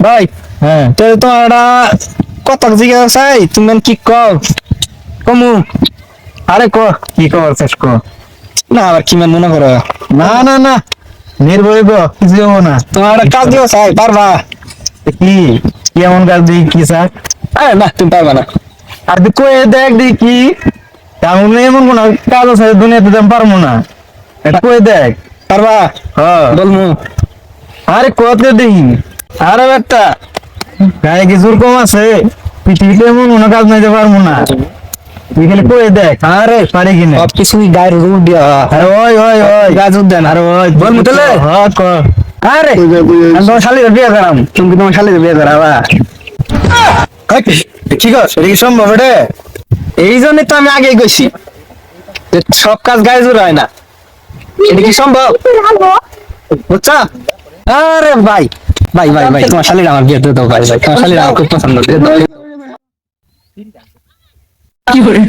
ভাই হ্যাঁ তো তোমার কত জিজ্ঞাসা চাই তুমি কি কও কমু আরে ক কি খবর শেষ ক না আবার কি মনে করো না না না নির্ভয় গো কিছু হবো না তোমার একটা কাজ দিও চাই পারবা কি কি এমন কাজ দিই কি স্যার আরে না তুমি পারবা না আর তুই কয়ে দেখ দেখি তেমন এমন কোন কাজ আছে দুনিয়াতে আমি পারবো না এটা কয়ে দেখ পারবা হ্যাঁ বলমু আরে কত দেখি আরে একটা গায়ে কিছুর কম আছে পৃথিবীতে এমন কোনো কাজ নাই যে পারবো না তুই খালি কয়ে দেখ আরে পারি কিনা সব কিছুই গায়ের রুট দিয়া আরে ওই ওই ওই গাছ উদ্যান আরে ওই বলমু তাহলে হ্যাঁ ক আরে আমি তোমার শালির বিয়ে করাম তুমি কি তোমার শালির বিয়ে করাবা কি কর এটা কি সম্ভব এটা এই জন্যই তো আমি আগে গেছি যে সব কাজ গায়ে জোর হয় না এটা কি সম্ভব বুঝছো আরে ভাই ভাই ভাই ভাই তোমার শালির আমার বিয়ে দিয়ে দাও ভাই ভাই তোমার শালির আমার খুব পছন্দ দিয়ে দাও কি করে